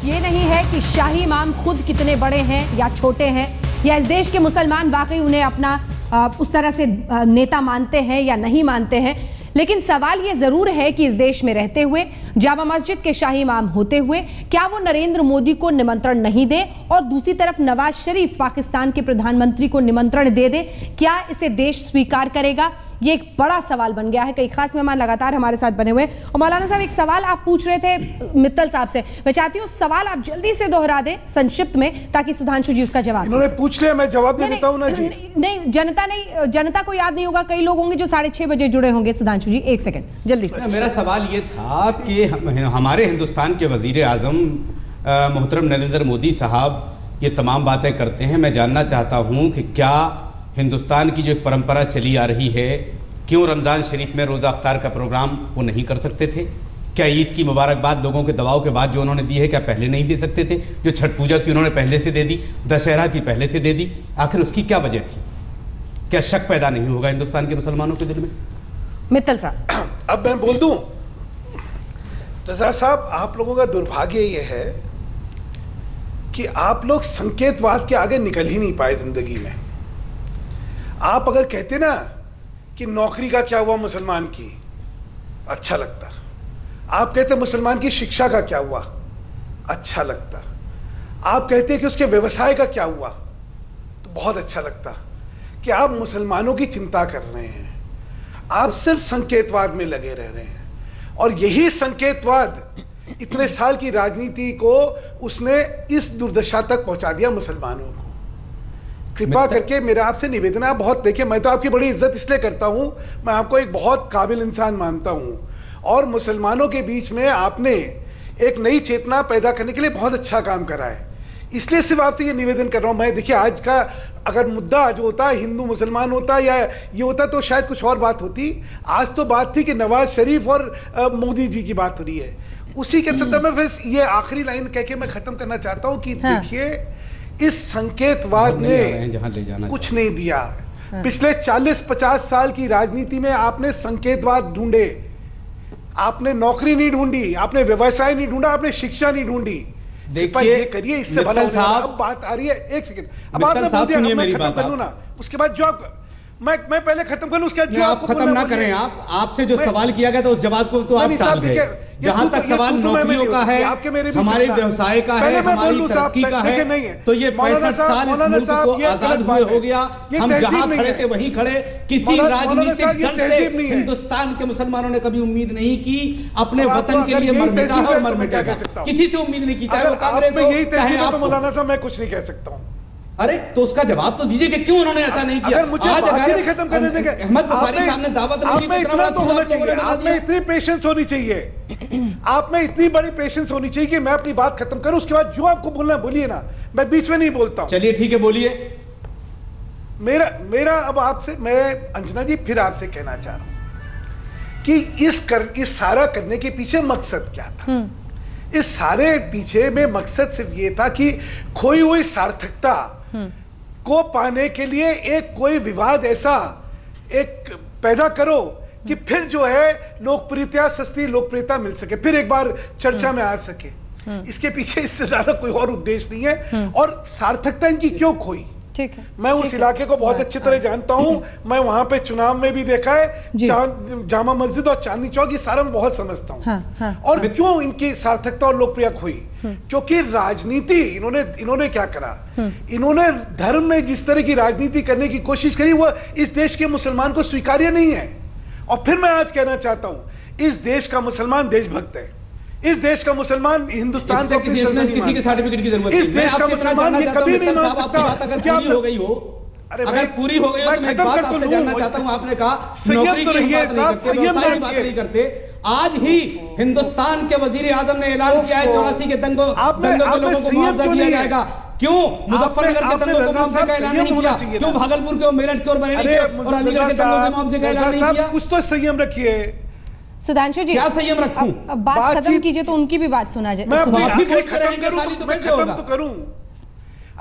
ये नहीं है कि शाही इमाम खुद कितने बड़े हैं या छोटे हैं, या इस देश के मुसलमान वाकई उन्हें अपना उस तरह से नेता मानते हैं या नहीं मानते हैं। लेकिन सवाल ये जरूर है कि इस देश में रहते हुए, जामा मस्जिद के शाही इमाम होते हुए, क्या वो नरेंद्र मोदी को निमंत्रण नहीं दे और दूसरी तरफ नवाज शरीफ पाकिस्तान के प्रधानमंत्री को निमंत्रण दे दे, क्या इसे देश स्वीकार करेगा? ये एक बड़ा सवाल बन गया है। कई खास मेहमान लगातार हमारे साथ बने हुए। और मौलाना साहब, एक सवाल आप पूछ रहे थे मित्तल साहब से, मैं चाहती हूँ सवाल आप जल्दी से दोहरा दें संक्षिप्त में, ताकि सुधांशु जी उसका जवाब। इन्होंने पूछ लिया, मैं जवाब दे देता हूं ना जी। नहीं, जनता को याद नहीं होगा, कई लोग होंगे जो 6:30 बजे जुड़े होंगे। सुधांशु जी 1 सेकंड जल्दी से। मेरा सवाल ये था कि हमारे हिंदुस्तान के वजीर आजम मोहतरम नरेंद्र मोदी साहब ये तमाम बातें करते हैं। मैं जानना चाहता हूँ कि क्या हिंदुस्तान की जो एक परंपरा चली आ रही है, क्यों रमज़ान शरीफ में रोज़ा अफ्तार का प्रोग्राम वो नहीं कर सकते थे? क्या ईद की मुबारकबाद लोगों के दबाव के बाद जो उन्होंने दी है, क्या पहले नहीं दे सकते थे? जो छठ पूजा की उन्होंने पहले से दे दी, दशहरा की पहले से दे दी, आखिर उसकी क्या वजह थी? क्या शक पैदा नहीं होगा हिंदुस्तान के मुसलमानों के दिल में? मित्तल साहब, अब मैं बोल दूं, रजा साहब, आप लोगों का दुर्भाग्य ये है कि आप लोग संकेतवाद के आगे निकल ही नहीं पाए जिंदगी में। आप अगर कहते ना कि नौकरी का क्या हुआ मुसलमान की, अच्छा लगता। आप कहते मुसलमान की शिक्षा का क्या हुआ, अच्छा लगता। आप कहते कि उसके व्यवसाय का क्या हुआ, तो बहुत अच्छा लगता। कि आप मुसलमानों की चिंता कर रहे हैं, आप सिर्फ संकेतवाद में लगे रह रहे हैं। और यही संकेतवाद इतने साल की राजनीति को उसने इस दुर्दशा तक पहुंचा दिया मुसलमानों को। कृपा करके मेरा आपसे निवेदन, आप बहुत देखिए, मैं तो आपकी बड़ी इज्जत इसलिए करता हूं, मैं आपको एक बहुत काबिल इंसान मानता हूं, और मुसलमानों के बीच में आपने एक नई चेतना पैदा करने के लिए बहुत अच्छा काम करा है। इसलिए सिर्फ आपसे ये निवेदन कर रहा हूं मैं। देखिए, आज का अगर मुद्दा जो होता है हिंदू मुसलमान होता या ये होता तो शायद कुछ और बात होती। आज तो बात थी कि नवाज शरीफ और मोदी जी की बात हो रही है। उसी के संदर्भ में फिर ये आखिरी लाइन कह के मैं खत्म करना चाहता हूं कि देखिए, इस संकेतवाद ने कुछ नहीं दिया। पिछले 40-50 साल की राजनीति में आपने संकेतवाद ढूंढे, आपने नौकरी नहीं ढूंढी, आपने व्यवसाय नहीं ढूंढा, आपने शिक्षा नहीं ढूंढी। देखिए, ये करिए, इससे भला अब बात आ रही है। 1 सेकंड, अब आपने बोल दिया, मैं खत्म कर लूं ना, उसके बाद जो आप मैं पहले खत्म कर लूं, उसके बाद जो आप खत्म ना करें। आपसे जो सवाल किया गया था उस जवाब को तो आप टाल गए। जहां तक सवाल नौकरियों का है, हमारे व्यवसाय का है, हमारी तरक्की का है, तो ये 65 साल इस मुल्क को आजाद हुए हो गया। हम जहां खड़े थे वहीं खड़े। किसी राजनीतिक दल से हिंदुस्तान के मुसलमानों ने कभी उम्मीद नहीं की अपने वतन के लिए मर मिटा और मर मिटेगा। किसी से उम्मीद नहीं की, चाहे वो कांग्रेस हो चाहे आप। मौलाना साहब, मैं कुछ नहीं कह सकता हूं। अरे तो उसका जवाब तो दीजिए कि क्यों उन्होंने ऐसा नहीं किया। आज अगर खत्म करने देंगे, अहमद बुखारी साहब ने दावत रखी, इतना तो होना चाहिए। आप में इतनी पेशेंस होनी चाहिए, आप में इतनी बड़ी पेशेंस होनी चाहिए कि मैं अपनी बात खत्म करूं, उसके बाद जो आपको बोलना बोलिए ना, मैं बीच में नहीं बोलता हूं। चलिए ठीक है, बोलिए। मेरा अब आपसे, मैं अंजना जी फिर आपसे कहना चाह रहा हूं कि इस सारा करने के पीछे मकसद क्या था। इस सारे पीछे में मकसद सिर्फ ये था कि खोई हुई सार्थकता को पाने के लिए एक कोई विवाद ऐसा एक पैदा करो कि फिर जो है लोकप्रियता, सस्ती लोकप्रियता मिल सके, फिर एक बार चर्चा में आ सके। इसके पीछे इससे ज्यादा कोई और उद्देश्य नहीं है। और सार्थकता इनकी क्यों खोई, ठीक है, मैं उस इलाके को बहुत अच्छी तरह जानता हूं। मैं वहां पे चुनाव में भी देखा है, जामा मस्जिद और चांदनी चौक, ये सारा मैं बहुत समझता हूं। और क्यों इनकी सार्थकता और लोकप्रियता हुई, क्योंकि राजनीति इन्होंने क्या करा, इन्होंने धर्म में जिस तरह की राजनीति करने की कोशिश करी, वो इस देश के मुसलमान को स्वीकार्य नहीं है। और फिर मैं आज कहना चाहता हूं, इस देश का मुसलमान देशभक्त है। इस देश का मुसलमान हिंदुस्तान को किसी के सर्टिफिकेट की जरूरत नहीं। मैं आपसे इतना जानना चाहता हूं, मित्तल साहब, आपकी बात अगर पूरी हो गई हो, अगर पूरी हो गई हो, तो मैं एक बात आपसे जानना चाहता हूं। आपने कहा नौकरी की बात नहीं करते, व्यवसाय की बात नहीं करते। आज ही हिंदुस्तान के वजीर आजम ने ऐलान किया है 84 के दंगों के लोगों को मुआवजा दिया जाएगा। क्यों मुजफ्फरनगर के दंगों को मुआवजे का ऐलान नहीं किया? क्यों भागलपुर के, मेरठ के और बरेली के और अलीगढ़ के दंगों के मुआवजे का ऐलान नहीं किया? कुछ तो संयम रखिए। सुधांशु जी, क्या संयम रखूं? बात खत्म कीजिए तो उनकी भी बात सुना जाए। मैं खत्म तो करूं।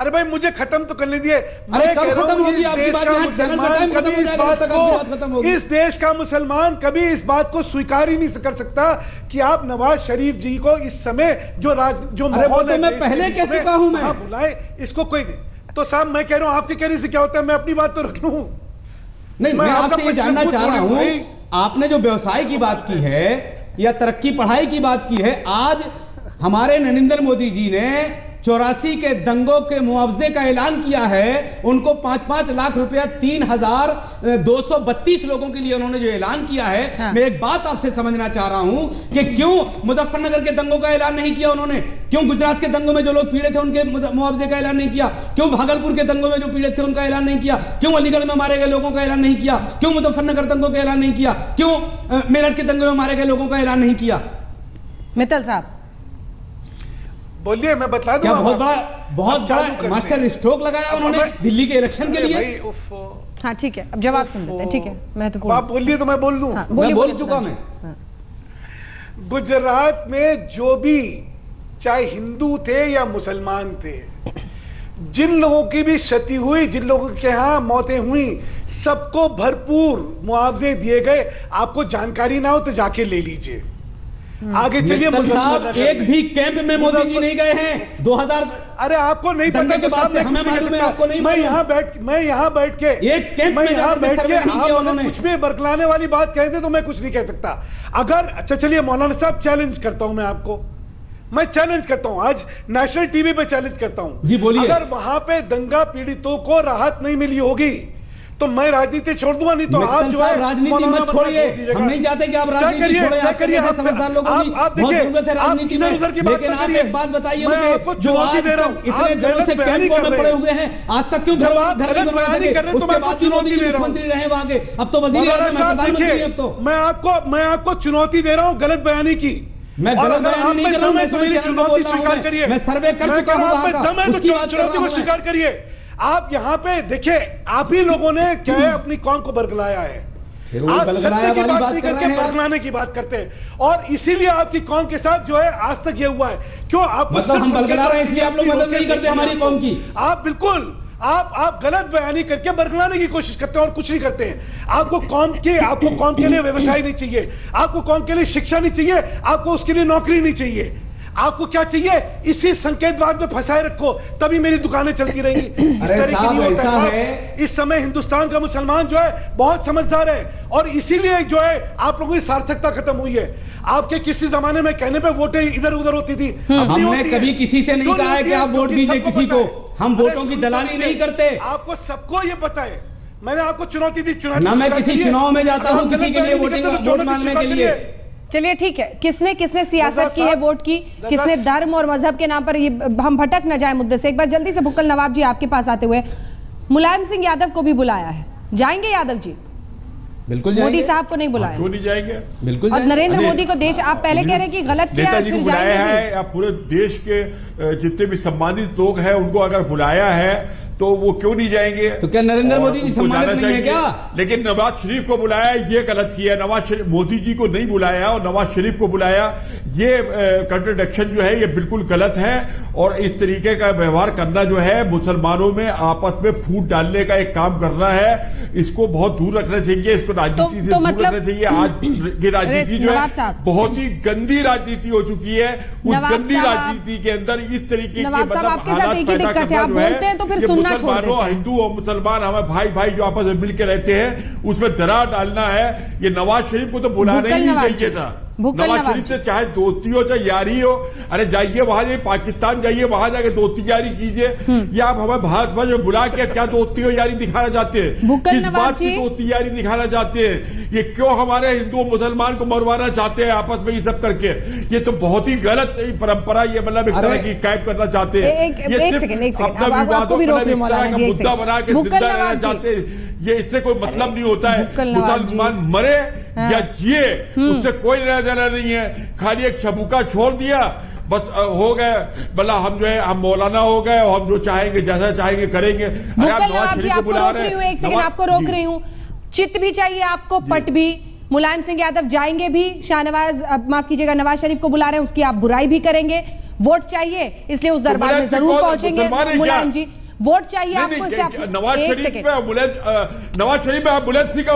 अरे भाई मुझे खत्म तो करने दिए। अरे कब खत्म होगी आपकी बात? यहाँ चैनल का टाइम खत्म हो जाएगा, तब तक आपकी बात खत्म होगी। इस देश का मुसलमान कभी इस बात को स्वीकार ही नहीं कर सकता कि आप नवाज शरीफ जी को इस समय जो अरे वो तो मैं पहले कह चुका हूं, मैं बुलाए इसको कोई नहीं। तो साहब मैं कह रहा हूं आपके कहने से क्या होता है, मैं अपनी बात तो रखूं। नहीं, मैं आपसे ये जानना चाह रहा हूं, आपने जो व्यवसाय की बात की है या तरक्की पढ़ाई की बात की है, आज हमारे नरेंद्र मोदी जी ने 84 के दंगों के मुआवजे का ऐलान किया है। उनको 5-5 लाख रुपया 3,232 लोगों के लिए उन्होंने जो ऐलान किया है। हाँ। मैं एक बात आपसे समझना चाह रहा हूं कि क्यों मुजफ्फरनगर के दंगों का ऐलान नहीं किया उन्होंने? क्यों गुजरात के दंगों में जो लोग पीड़ित थे उनके मुआवजे का ऐलान नहीं किया? क्यों भागलपुर के दंगों में जो पीड़ित थे उनका ऐलान नहीं किया? क्यों अलीगढ़ में मारे गए लोगों का ऐलान नहीं किया? क्यों मुजफ्फरनगर दंगों का ऐलान नहीं किया? क्यों मेरठ के दंगों में मारे गए लोगों का ऐलान नहीं किया? मित्तल साहब बोलिए, मैं बता दूं। क्या बहुत बड़ा मास्टर स्ट्रोक लगाया उन्होंने दिल्ली के इलेक्शन के लिए? हाँ ठीक है, अब जवाब सुन लेते हैं। ठीक है, महत्वपूर्ण। आप बोलिए तो मैं बोल दूं। हाँ, मैं बोल चुका। मैं गुजरात में जो भी चाहे हिंदू थे या मुसलमान थे, जिन लोगों की भी क्षति हुई, जिन लोगों के यहां मौतें हुई, सबको भरपूर मुआवजे दिए गए। आपको जानकारी ना हो तो जाके ले लीजिए। आगे चलिए। साहब एक भी कैंप में मोदी जी नहीं गए हैं 2000। अरे आपको नहीं पता के बाद से हमें मालूम है, आपको नहीं? मैं यहाँ बैठ के एक कैंप में यहाँ बैठ के उन्होंने कुछ भी बरकलाने वाली बात कहते तो मैं कुछ नहीं कह सकता। अगर अच्छा चलिए मौलाना साहब, चैलेंज करता हूं मैं आपको, मैं चैलेंज करता हूं, आज नेशनल टीवी पे चैलेंज करता हूं जी, बोलिए। अगर वहां पे दंगा पीड़ितों को राहत नहीं मिली होगी तो मैं राजनीति छोड़ दूंगा। नहीं तो आप जो है राजनीति मत छोड़िए। हम नहीं चाहते कि आप राजनीति छोड़ें। आप जैसे समझदार लोगों की बहुत जरूरत है राजनीति में। लेकिन आप एक बात बताइए मुझे, जो आज तक इतने दिनों से कैंपों में पड़े हुए हैं, आज तक क्यों घर नहीं बनवा सके? उसके बाद भी मोदी जी मुख्यमंत्री रहे वहां के, अब तो वजीर आजम है, प्रधानमंत्री। अब तो मैं आपको चुनौती दे रहा हूं गलत बयानी की। मैं गलत बयानी नहीं कर रहा हूं, मैं चुनौती स्वीकार करिए। मैं सर्वे कर चुका हूं वहां का, उसकी बात कर रहा हूं। स्वीकार करिए। आप यहाँ पे देखिए, आप ही लोगों ने क्या है अपनी कौम को बरगलाया है। आज सत्य की बात नहीं करके बरगलाने की बात करते हैं, और इसीलिए आपकी कौम के साथ जो है आज तक ये हुआ है। क्यों आप मतलब हम बरगला रहे हैं इसलिए आप लोग मदद नहीं करते हमारी कौम की? आप बिल्कुल आप गलत बयानी करके बरगलाने की कोशिश करते हैं और कुछ नहीं करते हैं। आपको कौम के लिए व्यवसाय नहीं चाहिए, आपको कौम के लिए शिक्षा नहीं चाहिए, आपको उसके लिए नौकरी नहीं चाहिए। आपको क्या चाहिए? इसी संकेतवाद में फंसाए रखो, तभी मेरी दुकानें चलती रहेंगी। इस तरह की नहीं होता है। इस समय हिंदुस्तान का मुसलमान जो है बहुत समझदार है, और इसीलिए जो है आप लोगों की सार्थकता खत्म हुई है। आपके किसी जमाने में कहने पे वोटें इधर उधर होती थी। हमने कभी किसी से नहीं कहा है कि आप वोट दीजिए किसी को। हम वोटों की दलाली नहीं करते। आपको सबको ये पता है। मैंने आपको चुनौती दी, ना मैं किसी चुनाव में जाता हूं किसी के लिए वोट मांगने के लिए। चलिए ठीक है, किसने सियासत की है वोट की, किसने धर्म और मजहब के नाम पर, ये हम भटक न जाए मुद्दे से। एक बार जल्दी से भुक्कल नवाब जी आपके पास आते हुए, मुलायम सिंह यादव को भी बुलाया है, जाएंगे यादव जी? बिल्कुल मोदी साहब को नहीं बुलाया। क्यों नहीं जाएंगे? बिल्कुल। और नरेंद्र मोदी को देश, आप पहले कह रहे हैं कि गलत किया, फिर जाएंगे है, या पूरे देश के जितने भी सम्मानित लोग हैं उनको अगर बुलाया है तो वो क्यों नहीं जाएंगे? तो क्या नरेंद्र मोदी जी सम्मानित नहीं है क्या? लेकिन नवाज शरीफ को बुलाया, ये गलत किया। नवाज शरीफ, मोदी जी को नहीं बुलाया और नवाज शरीफ को बुलाया, ये कंट्रोडिक्शन जो है ये बिल्कुल गलत है। और इस तरीके का व्यवहार करना जो है, मुसलमानों में आपस में फूट डालने का एक काम करना है, इसको बहुत दूर रखना चाहिए। इसको राजनीति से दूर रखना चाहिए। आज की राजनीति जो है बहुत ही गंदी राजनीति हो चुकी है। उस गंदी राजनीति के अंदर इस तरीके के हालात पैदा करना जो है, हिंदू और मुसलमान हमें भाई भाई जो आपस में मिलकर रहते हैं, उसमें दरार डालना है। ये नवाज शरीफ को तो बुलाना ही नहीं चाहिए था। नवाज शरीफ से चाहे दोस्ती हो चाहे यारी हो, अरे जाइए वहां, जाइए पाकिस्तान जाइए, वहां जाके दोस्ती यारी कीजिए। या आप हमें भारत भर में बुला के क्या दोस्ती हो यारी दिखाना चाहते हैं? किस बात की दोस्ती यारी दिखाना चाहते हैं? ये क्यों हमारे हिंदू और मुसलमान को मरवाना चाहते हैं आपस में ये सब करके? ये तो बहुत ही गलत परंपरा, ये मतलब इस तरह की कैद करना चाहते हैं। ये सिर्फ अपना विवादों का मुद्दा बना के जिंदा रहना चाहते हैं। ये इससे कोई मतलब नहीं होता है। मुसलमान मरे या जिए उससे कोई लेना देना नहीं है। खाली एक छबूका छोड़ दिया, बस हो गए, मतलब हम जो है हम मौलाना हो गए और हम जो चाहेंगे जैसा चाहेंगे करेंगे। आपको रोक रही हूँ, चित भी चाहिए आपको, पट भी। मुलायम सिंह यादव जाएंगे भी, शाहनवाज, माफ कीजिएगा, नवाज शरीफ को बुला रहे हैं, उसकी आप बुराई भी करेंगे। वोट चाहिए, इसलिए उस दरबार में जरूर पहुंचेंगे। मुलायम जी, वोट चाहिए आपको, इसलिए नवाज शरीफ में बुलेट सिंह का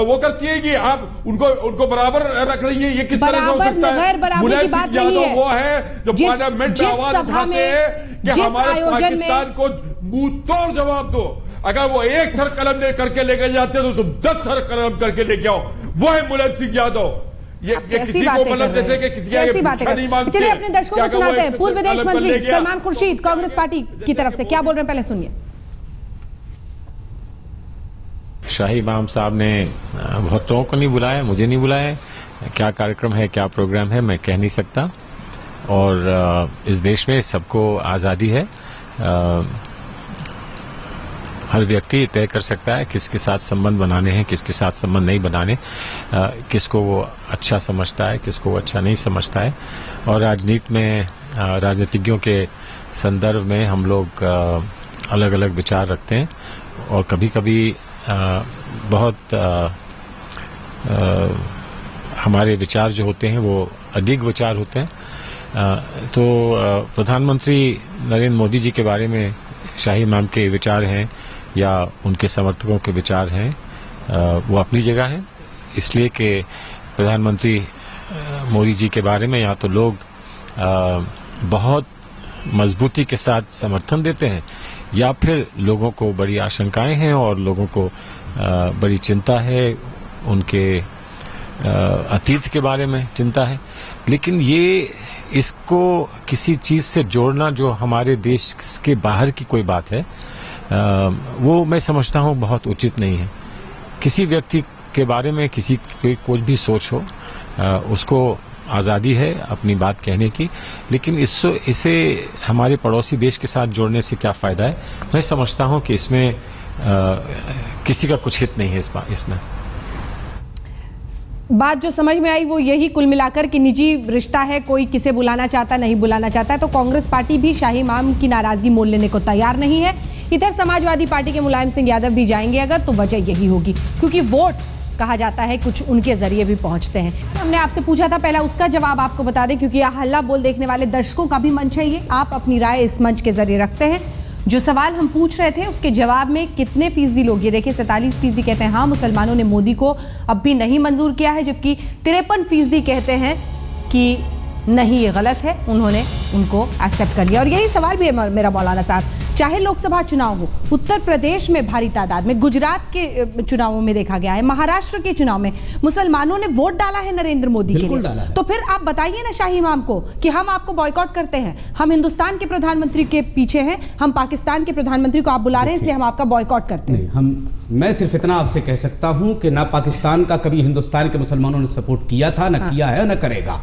वो करती है कि आप उनको बराबर रख रही है, ये किस तरह से हो सकता है? बराबरी की बात नहीं है। वो है जो पार्लियामेंट में आवाज उठाते हैं कि हमारे पाकिस्तान को मुंह तोड़ जवाब दो। अगर वो एक सर कलम करके लेकर जाते तो तुम 10 सर कलम करके लेके आओ। वो है मुलायम सिंह यादव। ये किसी को मतलब जैसे कि किसी कैसी बातें कर रहे हैं। चलिए अपने दर्शकों को सुनाते हैं। पूर्व विदेश मंत्री सलमान खुर्शीद कांग्रेस पार्टी की तरफ से क्या बोल रहे हैं, पहले सुनिए। शाही इमाम साहब ने बहुत लोगों को नहीं बुलाया, मुझे नहीं बुलाया। क्या कार्यक्रम है, क्या प्रोग्राम है, मैं कह नहीं सकता। और इस देश में सबको आज़ादी है, हर व्यक्ति तय कर सकता है किसके साथ संबंध बनाने हैं, किसके साथ संबंध नहीं बनाने, किसको वो अच्छा समझता है, किसको वो अच्छा नहीं समझता है। और राजनीति में राजनीतिज्ञों के संदर्भ में हम लोग अलग अलग विचार रखते हैं और कभी कभी बहुत हमारे विचार जो होते हैं वो अडिग विचार होते हैं। तो प्रधानमंत्री नरेंद्र मोदी जी के बारे में शाही इमाम के विचार हैं या उनके समर्थकों के विचार हैं, वो अपनी जगह है। इसलिए कि प्रधानमंत्री मोदी जी के बारे में या तो लोग बहुत मजबूती के साथ समर्थन देते हैं या फिर लोगों को बड़ी आशंकाएं हैं और लोगों को बड़ी चिंता है, उनके अतीत के बारे में चिंता है। लेकिन ये इसको किसी चीज़ से जोड़ना जो हमारे देश के बाहर की कोई बात है, वो मैं समझता हूँ बहुत उचित नहीं है। किसी व्यक्ति के बारे में किसी की कुछ भी सोच हो, उसको आज़ादी है अपनी बात कहने की, लेकिन इसे हमारे पड़ोसी देश के साथ जोड़ने से क्या फ़ायदा है। मैं समझता हूँ कि इसमें किसी का कुछ हित नहीं है इसमें। बात जो समझ में आई वो यही कुल मिलाकर कि निजी रिश्ता है, कोई किसे बुलाना चाहता नहीं बुलाना चाहता है। तो कांग्रेस पार्टी भी शाही इमाम की नाराजगी मोल लेने को तैयार नहीं है। इधर समाजवादी पार्टी के मुलायम सिंह यादव भी जाएंगे अगर, तो वजह यही होगी क्योंकि वोट कहा जाता है कुछ उनके जरिए भी पहुंचते हैं। हमने आपसे पूछा था, पहला उसका जवाब आपको बता दें क्योंकि यह हल्ला बोल देखने वाले दर्शकों का भी मंच है ये। आप अपनी राय इस मंच के जरिए रखते हैं। जो सवाल हम पूछ रहे थे उसके जवाब में कितने फीसदी लोग, ये देखिए 47% कहते हैं हाँ मुसलमानों ने मोदी को अब भी नहीं मंजूर किया है, जबकि 53% कहते हैं कि नहीं ये गलत है, उन्होंने उनको एक्सेप्ट कर लिया। और यही सवाल भी है मेरा मौलाना साहब, चाहे लोकसभा चुनाव हो, उत्तर प्रदेश में भारी तादाद में, गुजरात के चुनावों में देखा गया है, महाराष्ट्र के चुनाव में मुसलमानों ने वोट डाला है नरेंद्र मोदी के लिए। तो फिर आप बताइए ना शाही इमाम को कि हम आपको बॉयकॉट करते हैं, हम हिंदुस्तान के प्रधानमंत्री के पीछे हैं, हम पाकिस्तान के प्रधानमंत्री को आप बुला रहे हैं इसलिए हम आपका बॉयकॉट करते हैं। मैं सिर्फ इतना आपसे कह सकता हूं कि ना पाकिस्तान का कभी हिंदुस्तान के मुसलमानों ने सपोर्ट किया था, ना किया है, ना करेगा।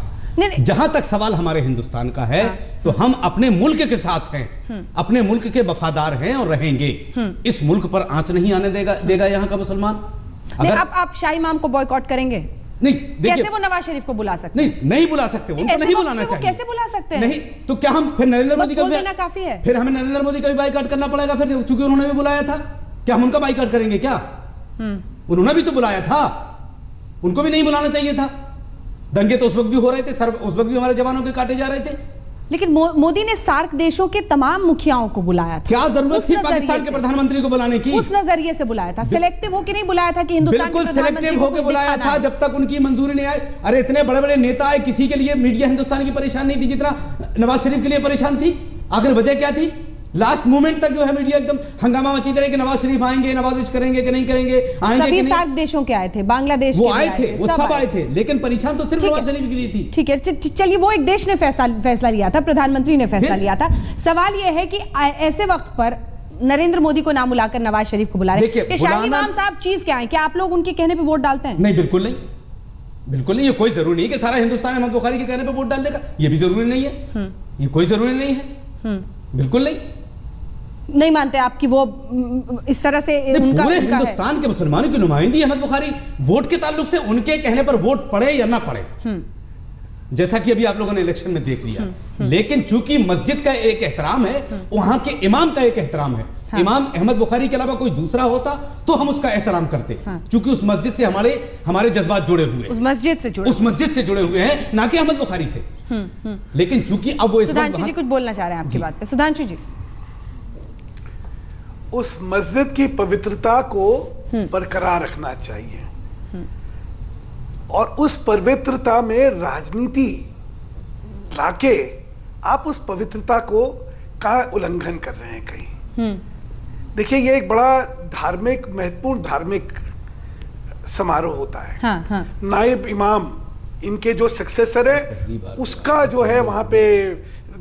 जहां तक सवाल हमारे हिंदुस्तान का है तो हम अपने मुल्क के साथ हैं, अपने मुल्क के वफादार हैं और रहेंगे। इस मुल्क पर आंच नहीं आने देगा यहाँ का मुसलमान। अगर आप शाही इमाम को बॉयकॉट करेंगे? नहीं, कैसे वो नवाज शरीफ को बुला सकते? नहीं बुला सकते, उनको नहीं बुलाना चाहिए। कैसे बुला सकते हैं? नहीं तो क्या हम फिर नरेंद्र मोदी का देना काफी है? फिर हमें नरेंद्र मोदी का भी बाइकआउट करना पड़ेगा फिर, चूंकि उन्होंने भी बुलाया था। क्या हम उनका बाइकआउट करेंगे क्या? उन्होंने भी तो बुलाया था, उनको भी नहीं बुलाना चाहिए था। दंगे तो उस वक्त भी हो रहे थे, उस वक्त भी हमारे जवानों के काटे जा रहे थे। लेकिन मोदी ने सार्क देशों के तमाम मुखियाओं को बुलाया था। क्या जरूरत थी पाकिस्तान के प्रधानमंत्री को बुलाने की? उस नजरिए से बुलाया था, सिलेक्टिव होकर नहीं बुलाया था कि हिंदुस्तान के प्रधानमंत्री को होकर बुलाया था जब तक उनकी मंजूरी नहीं आई। अरे इतने बड़े बड़े नेता आए, किसी के लिए मीडिया हिंदुस्तान की परेशान नहीं थी जितना नवाज शरीफ के लिए परेशान थी। आखिर वजह क्या थी? लास्ट मोमेंट तक जो है मीडिया एकदम हंगामा मचीते रहे कि नवाज शरीफ आएंगे, नवाजिश करेंगे कि नहीं करेंगे। सभी सार्क देशों के आए थे, बांग्लादेश वो आए थे, वो सब आए थे, लेकिन परेशान तो सिर्फ नवाज शरीफ के लिए थी। ठीक है, चलिए वो एक देश ने फैसला लिया था, प्रधानमंत्री ने फैसला लिया था। सवाल यह है कि ऐसे वक्त पर नरेंद्र मोदी को नाम बुलाकर नवाज शरीफ को बुला रहे हैं। शाही इमाम साहब चीज क्या है? क्या आप लोग उनके कहने पर वोट डालते हैं? नहीं, बिल्कुल नहीं, बिल्कुल नहीं। ये कोई जरूरी नहीं कि सारा हिंदुस्तान अहमद बुखारी के कहने पर वोट डाल देगा, ये भी जरूरी नहीं है। ये कोई जरूरी नहीं है, बिल्कुल नहीं मानते आप कि वो इस तरह से उनका पूरे हिंदुस्तान के मुसलमानों की नुमाइंदगी अहमद बुखारी, वोट के ताल्लुक से उनके कहने पर वोट पड़े या ना पड़े, जैसा कि अभी आप लोगों ने इलेक्शन में देख लिया। लेकिन चूंकि मस्जिद का एक एहतराम है, वहां के इमाम का एक एहतराम है। हाँ। इमाम अहमद बुखारी के अलावा कोई दूसरा होता तो हम उसका एहतराम करते। हाँ। चूंकि उस मस्जिद से हमारे जज्बात जुड़े हुए, उस मस्जिद से जुड़े हुए हैं, ना कि अहमद बुखारी से। लेकिन चूंकि अब वो सुधांशु जी कुछ बोलना चाह रहे हैं आपकी बात पे। सुधांशु जी, उस मस्जिद की पवित्रता को बरकरार रखना चाहिए और उस पवित्रता में राजनीति लाके आप उस पवित्रता का उल्लंघन कर रहे हैं कहीं। देखिए, ये एक बड़ा महत्वपूर्ण धार्मिक समारोह होता है। हाँ। नायब इमाम, इनके जो सक्सेसर है, उसका जो है वहां पे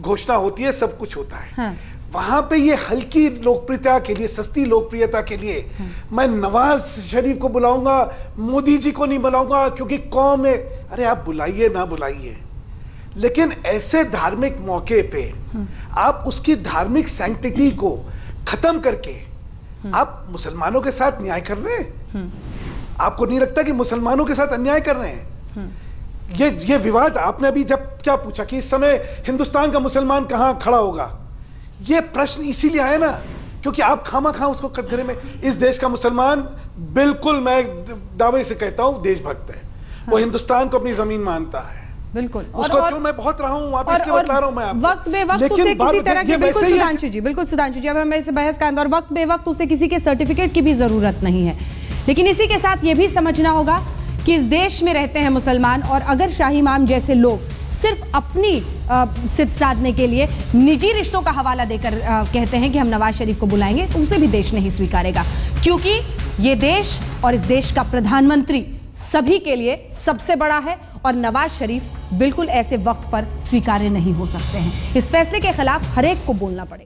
घोषणा होती है, सब कुछ होता है। हाँ। वहां पे ये हल्की लोकप्रियता के लिए, सस्ती लोकप्रियता के लिए मैं नवाज शरीफ को बुलाऊंगा, मोदी जी को नहीं बुलाऊंगा क्योंकि कौम है। अरे आप बुलाइए ना बुलाइए, लेकिन ऐसे धार्मिक मौके पे आप उसकी धार्मिक सैंक्टिटी को खत्म करके आप मुसलमानों के साथ न्याय कर रहे हैं। आपको नहीं लगता कि मुसलमानों के साथ अन्याय कर रहे हैं? ये विवाद आपने अभी जब क्या पूछा कि इस समय हिंदुस्तान का मुसलमान कहां खड़ा होगा, ये प्रश्न इसीलिए आया ना क्योंकि आप खामा उसको कटघरे में। इस देश का मुसलमान बिल्कुल, मैं दावे से कहता हूं, देशभक्त है। वो हिंदुस्तान को अपनी जमीन मानता है, बिल्कुल। उसको जो मैं बहुत रहा हूं, आप इसके बता रहा हूं मैं आपको। वक्त बे वक्त उसे किसी तरह की, बिल्कुल सुधांशु जी, अब हम इस बहस का अंदर, और वक्त बे वक्त उसे किसी के सर्टिफिकेट की भी जरूरत नहीं है। लेकिन इसी के साथ ये भी समझना होगा कि इस देश में रहते हैं मुसलमान, और अगर शाही इमाम जैसे लोग सिर्फ अपनी सिद्ध साधने के लिए निजी रिश्तों का हवाला देकर कहते हैं कि हम नवाज शरीफ को बुलाएंगे, तो उसे भी देश नहीं स्वीकारेगा, क्योंकि ये देश और इस देश का प्रधानमंत्री सभी के लिए सबसे बड़ा है और नवाज शरीफ बिल्कुल ऐसे वक्त पर स्वीकार्य नहीं हो सकते हैं। इस फैसले के खिलाफ हर एक को बोलना पड़ेगा।